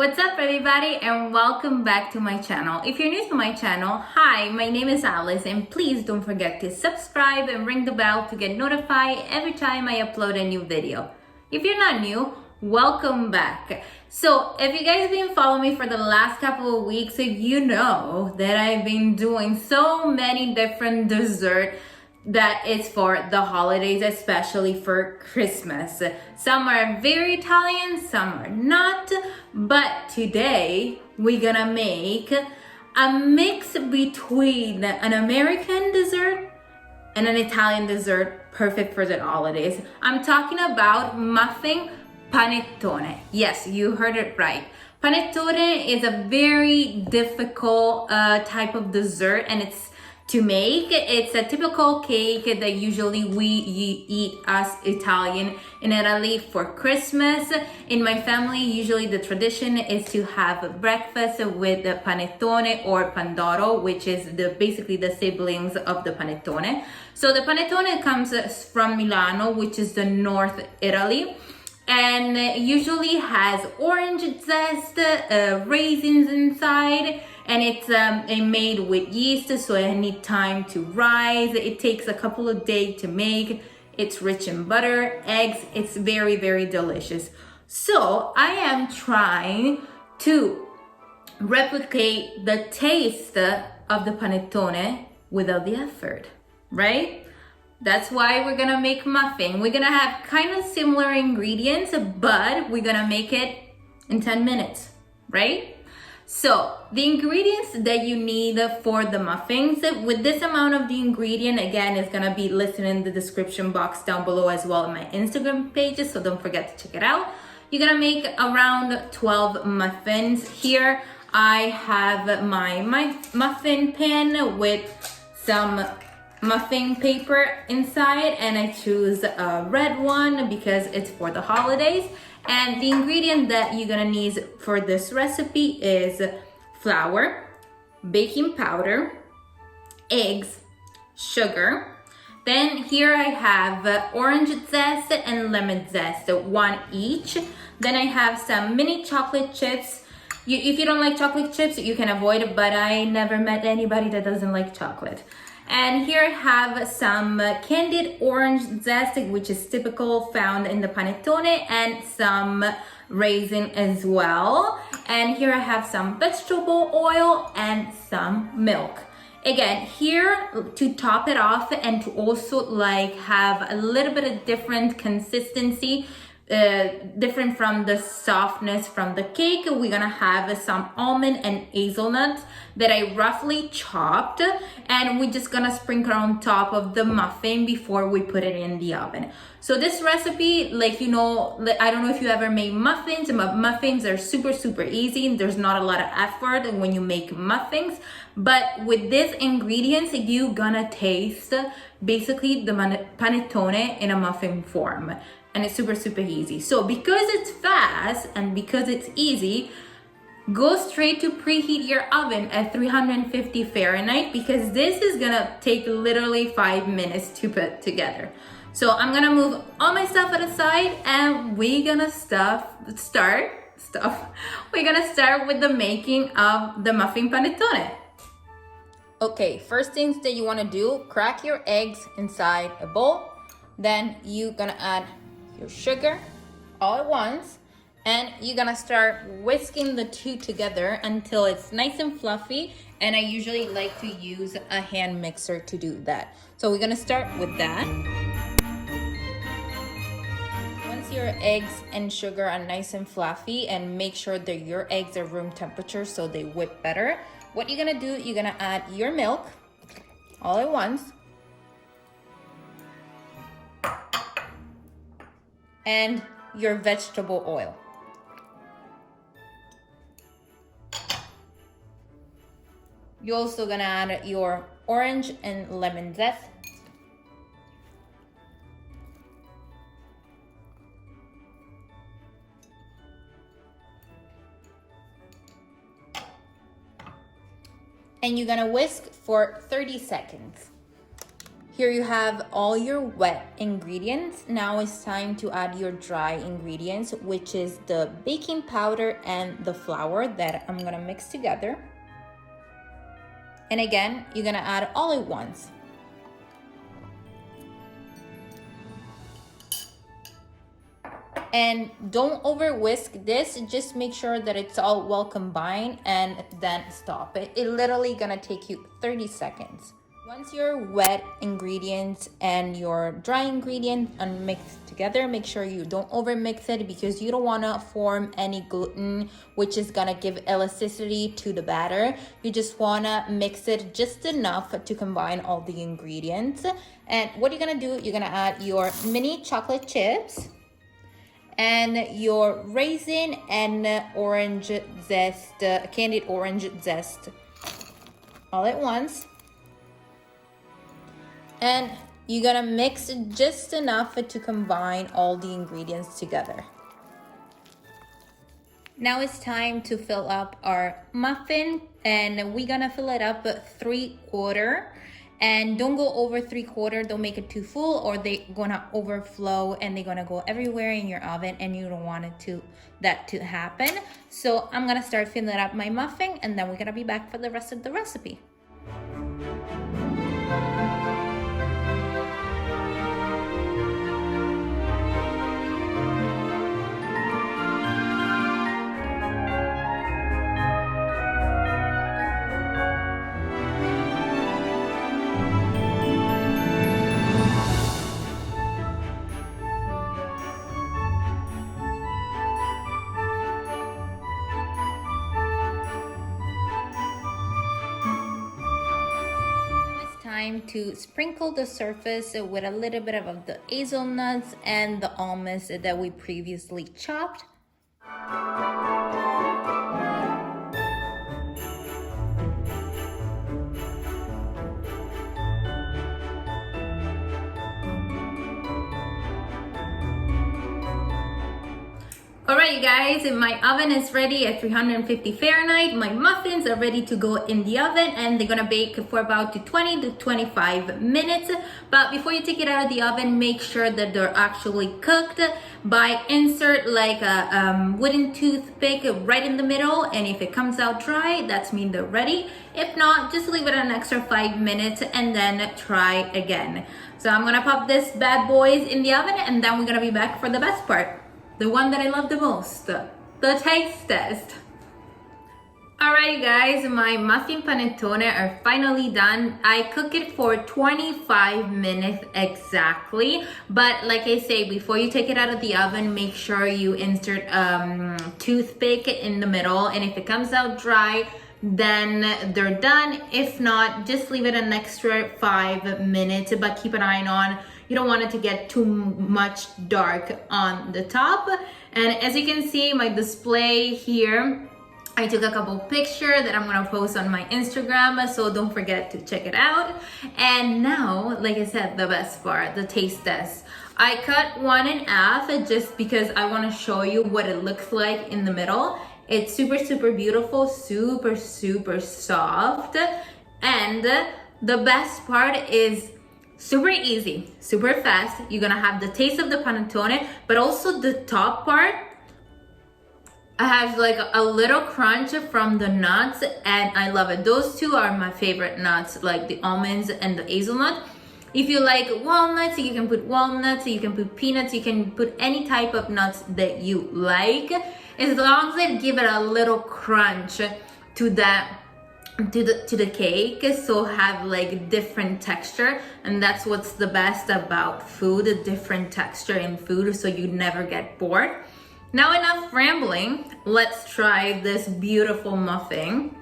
What's up everybody and welcome back to my channel. If you're new to my channel, hi, my name is Alice and please don't forget to subscribe and ring the bell to get notified every time I upload a new video. If you're not new, welcome back. So if you guys have been following me for the last couple of weeks, you know that I've been doing so many different desserts that is for the holidays, especially for Christmas. Some are very Italian, some are not, but today we're gonna make a mix between an American dessert and an Italian dessert, perfect for the holidays. I'm talking about muffin panettone. Yes, you heard it right. Panettone is a very difficult type of dessert, and it's to make. It's a typical cake that usually we eat as Italian in Italy for Christmas. In my family, usually the tradition is to have breakfast with the panettone or pandoro, which is basically the siblings of the panettone. So the panettone comes from Milano, which is the North Italy, and usually has orange zest, raisins inside, and it's made with yeast, so it needs time to rise. It takes a couple of days to make. It's rich in butter, eggs. It's very, very delicious. So I am trying to replicate the taste of the panettone without the effort, right? That's why we're gonna make muffin. We're gonna have kind of similar ingredients, but we're gonna make it in 10 minutes, right? So the ingredients that you need for the muffins, with this amount of the ingredient, again, is gonna be listed in the description box down below as well in my Instagram pages, so don't forget to check it out. You're gonna make around 12 muffins. Here I have my muffin pan with some muffin paper inside, and I choose a red one because it's for the holidays. And the ingredient that you're gonna need for this recipe is flour, baking powder, eggs, sugar. Then here I have orange zest and lemon zest, one each. Then I have some mini chocolate chips. If you don't like chocolate chips, you can avoid it, but I never met anybody that doesn't like chocolate. And here I have some candid orange zest, which is typical found in the panettone, and some raisin as well. And here I have some vegetable oil and some milk. Again, here to top it off and to also like have a little bit of different consistency, different from the softness from the cake, we're gonna have some almond and hazelnut that I roughly chopped, and we're just gonna sprinkle on top of the muffin before we put it in the oven. So this recipe, like, you know, I don't know if you ever made muffins, but muffins are super easy. There's not a lot of effort when you make muffins, but with these ingredients, you're gonna taste basically the panettone in a muffin form. And it's super easy. So because it's fast and because it's easy, go straight to preheat your oven at 350 Fahrenheit, because this is gonna take literally 5 minutes to put together. So I'm gonna move all my stuff at the side, and we're gonna start with the making of the muffin panettone. Okay, first things that you wanna do, crack your eggs inside a bowl. Then you're gonna add your sugar all at once, and you're gonna start whisking the two together until it's nice and fluffy. And I usually like to use a hand mixer to do that. So we're gonna start with that. Once your eggs and sugar are nice and fluffy, and make sure that your eggs are room temperature so they whip better, what you're gonna do, you're gonna add your milk all at once, and your vegetable oil. You're also gonna add your orange and lemon zest. And you're gonna whisk for 30 seconds. Here you have all your wet ingredients. Now it's time to add your dry ingredients, which is the baking powder and the flour that I'm gonna mix together. And again, you're gonna add all at once. And don't over whisk this, just make sure that it's all well combined and then stop it. It's literally gonna take you 30 seconds. Once your wet ingredients and your dry ingredients are mixed together, make sure you don't over mix it because you don't wanna form any gluten, which is gonna give elasticity to the batter. You just wanna mix it just enough to combine all the ingredients. And what you're gonna do, you're gonna add your mini chocolate chips and your raisin and orange zest, candied orange zest, all at once. And you're gonna mix just enough to combine all the ingredients together. Now it's time to fill up our muffin, and we're gonna fill it up 3/4. And don't go over 3/4, don't make it too full or they're gonna overflow and they're gonna go everywhere in your oven and you don't want that to happen. So I'm gonna start filling up my muffin and then we're gonna be back for the rest of the recipe. Time to sprinkle the surface with a little bit of the hazelnuts and the almonds that we previously chopped. Alright you guys, my oven is ready at 350 Fahrenheit. My muffins are ready to go in the oven and they're gonna bake for about 20 to 25 minutes. But before you take it out of the oven, make sure that they're actually cooked by insert like a wooden toothpick right in the middle, and if it comes out dry, that's mean they're ready. If not, just leave it an extra 5 minutes and then try again. So I'm gonna pop this bad boys in the oven and then we're gonna be back for the best part. The one that I love the most, the taste test. Alright you guys, my muffin panettone are finally done. I cook it for 25 minutes exactly. But like I say, before you take it out of the oven, make sure you insert toothpick in the middle. And if it comes out dry, then they're done. If not, just leave it an extra 5 minutes, but keep an eye on. You don't want it to get too much dark on the top. And as you can see, my display here, I took a couple pictures that I'm gonna post on my Instagram, so don't forget to check it out. And now, like I said, the best part, the taste test. I cut one in half just because I wanna show you what it looks like in the middle. It's super, super beautiful, super, super soft. And the best part is super easy, super fast. You're gonna have the taste of the panettone, but also the top part has like a little crunch from the nuts, and I love it. Those two are my favorite nuts, like the almonds and the hazelnut. If you like walnuts, you can put walnuts, you can put peanuts, you can put any type of nuts that you like, as long as they give it a little crunch to that to the cake, so have like different texture. And that's what's the best about food, a different texture in food, so you never get bored. Now enough rambling, let's try this beautiful muffin.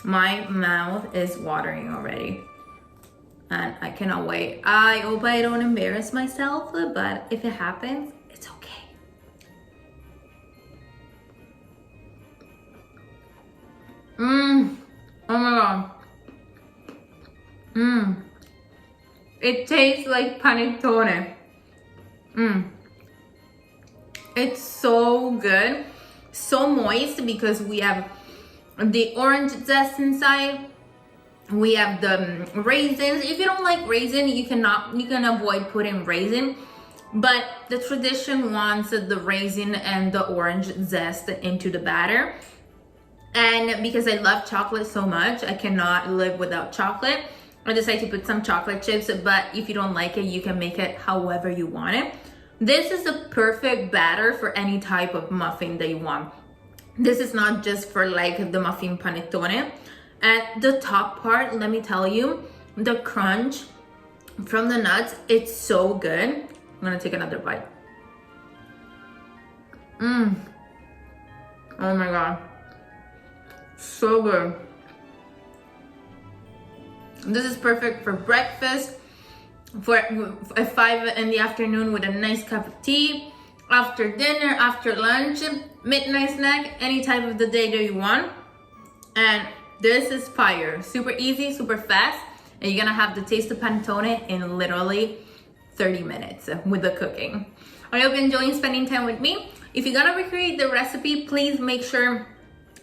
My mouth is watering already and I cannot wait. I hope I don't embarrass myself, but if it happens, it's okay. Oh my god. It tastes like panettone. It's so good, so moist because we have the orange zest inside, We have the raisins. If you don't like raisin, you can avoid putting raisin. But the tradition wants the raisin and the orange zest into the batter. And because I love chocolate so much, I cannot live without chocolate. I decided to put some chocolate chips, but if you don't like it, you can make it however you want it. This is the perfect batter for any type of muffin that you want. This is not just for like the muffin panettone. At the top part, let me tell you, the crunch from the nuts, it's so good. I'm gonna take another bite. Oh my God, so good. This is perfect for breakfast, for at 5 in the afternoon with a nice cup of tea, after dinner, after lunch, midnight snack, any time of the day that you want. And this is fire, super easy, super fast, and you're gonna have the taste of panettone in literally 30 minutes with the cooking. I hope you're enjoying spending time with me. If you're gonna recreate the recipe, please make sure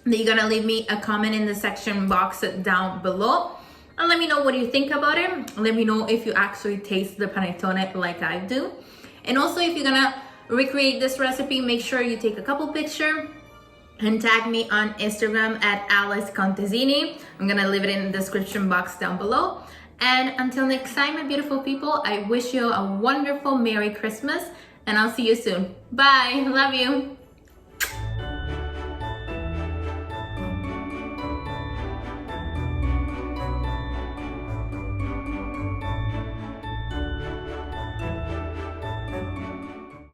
that you're gonna leave me a comment in the section box down below and let me know what you think about it. Let me know if you actually taste the panettone like I do. And also, if you're gonna recreate this recipe, make sure you take a couple pictures and tag me on Instagram at Contesini. I'm gonna leave it in the description box down below. And until next time, my beautiful people, I wish you a wonderful Merry Christmas, and I'll see you soon. Bye, love you.